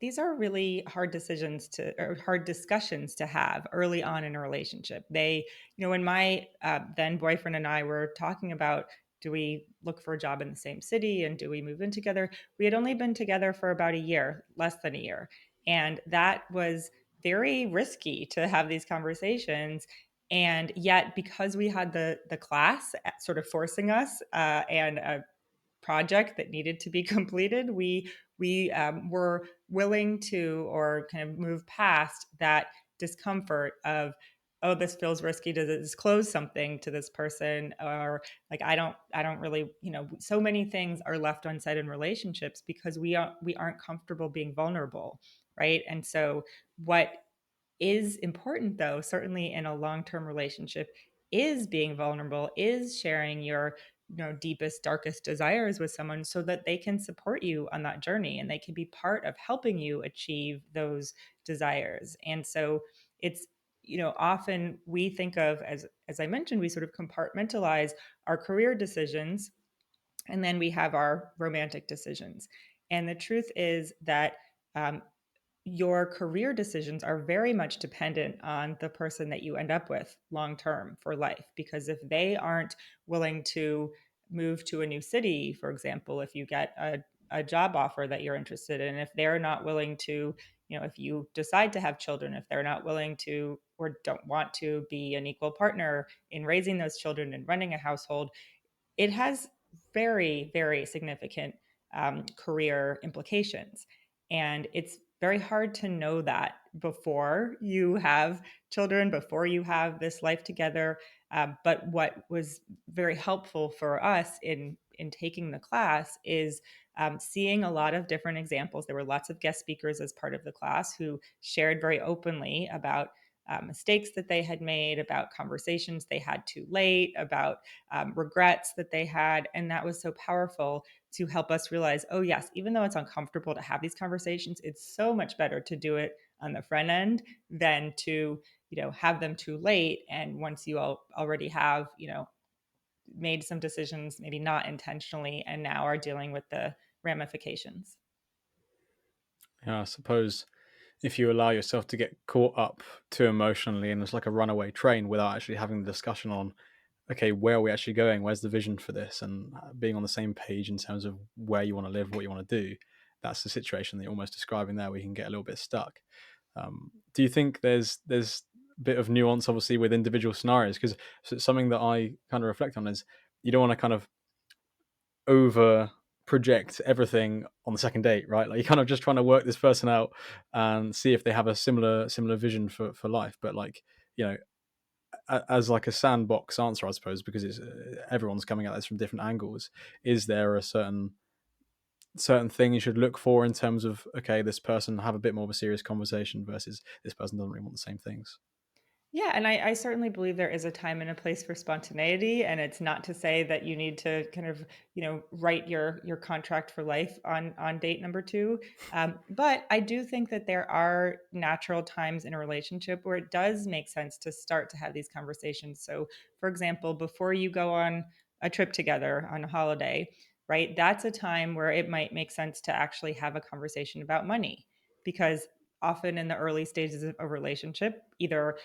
These are really hard decisions to or hard discussions to have early on in a relationship. When my then boyfriend and I were talking about, do we look for a job in the same city and do we move in together? We had only been together for about a year, less than a year. And that was very risky to have these conversations. And yet, because we had the class sort of forcing us and a project that needed to be completed, we were willing to or kind of move past that discomfort of, oh, this feels risky to disclose something to this person, or like I don't really, so many things are left unsaid in relationships because we aren't comfortable being vulnerable, right? And so what is important, though, certainly in a long-term relationship, is being vulnerable, is sharing your deepest darkest desires with someone so that they can support you on that journey and they can be part of helping you achieve those desires. And so it's, often we think of, as I mentioned, we sort of compartmentalize our career decisions and then we have our romantic decisions. And the truth is that um, your career decisions are very much dependent on the person that you end up with long term for life. Because if they aren't willing to move to a new city, for example, if you get a job offer that you're interested in, if they're not willing to, if you decide to have children, if they're not willing to or don't want to be an equal partner in raising those children and running a household, it has very, very significant career implications. And it's very hard to know that before you have children, before you have this life together. But what was very helpful for us in taking the class is seeing a lot of different examples. There were lots of guest speakers as part of the class who shared very openly about mistakes that they had made, about conversations they had too late, about regrets that they had. And that was so powerful to help us realize, oh, yes, even though it's uncomfortable to have these conversations, it's so much better to do it on the front end than to, have them too late. And once you already have, made some decisions, maybe not intentionally, and now are dealing with the ramifications. Yeah, I suppose if you allow yourself to get caught up too emotionally and it's like a runaway train without actually having the discussion on, okay, where are we actually going? Where's the vision for this? And being on the same page in terms of where you want to live, what you want to do, that's the situation that you're almost describing there. We can get a little bit stuck. Do you think there's a bit of nuance, obviously, with individual scenarios? Because something that I kind of reflect on is you don't want to kind of over project everything on the second date, right? Like you're kind of just trying to work this person out and see if they have a similar vision for life. But like, you know, as like a sandbox answer, I suppose, because it's everyone's coming at this from different angles. Is there a certain thing you should look for in terms of, okay, this person have a bit more of a serious conversation versus this person doesn't really want the same things? Yeah, and I certainly believe there is a time and a place for spontaneity, and it's not to say that you need to kind of, write your contract for life on date number two. But I do think that there are natural times in a relationship where it does make sense to start to have these conversations. So, for example, before you go on a trip together on a holiday, right? That's a time where it might make sense to actually have a conversation about money, because often in the early stages of a relationship, either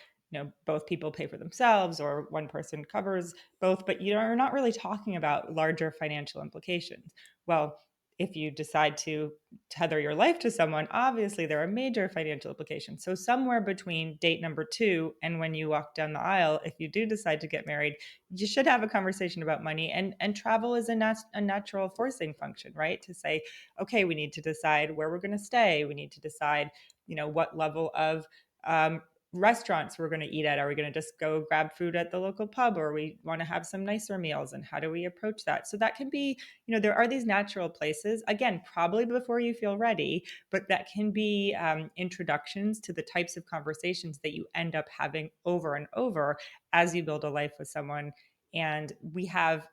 both people pay for themselves or one person covers both, but you're not really talking about larger financial implications. Well, if you decide to tether your life to someone, obviously there are major financial implications. So somewhere between date number two and when you walk down the aisle, if you do decide to get married, you should have a conversation about money. And travel is a natural forcing function, right? To say, okay, we need to decide where we're going to stay. We need to decide, what level of um, restaurants we're going to eat at. Are we going to just go grab food at the local pub, or we want to have some nicer meals? And how do we approach that? So that can be, there are these natural places, again, probably before you feel ready, but that can be introductions to the types of conversations that you end up having over and over as you build a life with someone. And we have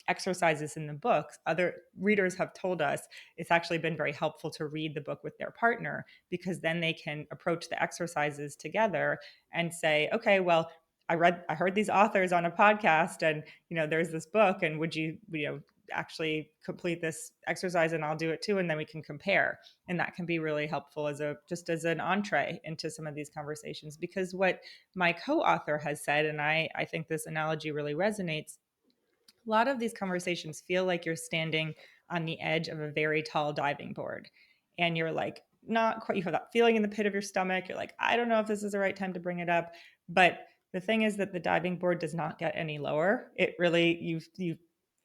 exercises in the books. Other readers have told us it's actually been very helpful to read the book with their partner, because then they can approach the exercises together and say, okay, well, I heard these authors on a podcast, and there's this book, and would you actually complete this exercise and I'll do it too, and then we can compare. And that can be really helpful as a just as an entree into some of these conversations. Because what my co-author has said, and I think this analogy really resonates, a lot of these conversations feel like you're standing on the edge of a very tall diving board, and you're like not quite, you have that feeling in the pit of your stomach, you're like, I don't know if this is the right time to bring it up. But the thing is that the diving board does not get any lower. It really, you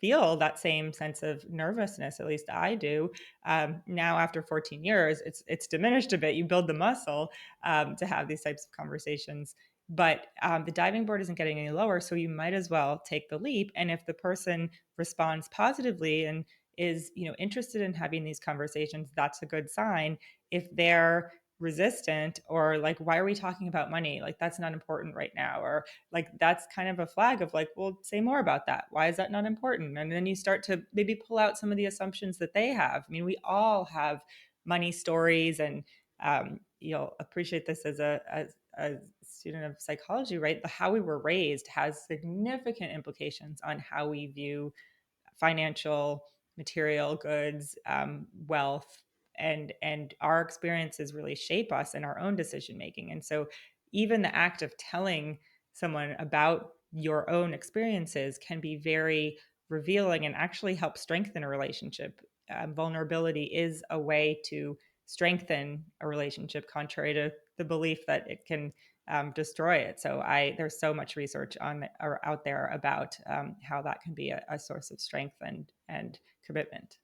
feel that same sense of nervousness, at least I do. Now after 14 years, it's diminished a bit. You build the muscle to have these types of conversations, but the diving board isn't getting any lower, so you might as well take the leap. And if the person responds positively and is, interested in having these conversations, that's a good sign. If they're resistant, or like, why are we talking about money, like that's not important right now, or like that's kind of a flag of like, well, say more about that, why is that not important? And then you start to maybe pull out some of the assumptions that they have. I mean, we all have money stories, and you'll appreciate this as a student of psychology, right? How we were raised has significant implications on how we view financial, material goods, wealth, and our experiences really shape us in our own decision making. And so, even the act of telling someone about your own experiences can be very revealing and actually help strengthen a relationship. Vulnerability is a way to strengthen a relationship, contrary to the belief that it can destroy it. So there's so much research on or out there about how that can be a source of strength and commitment.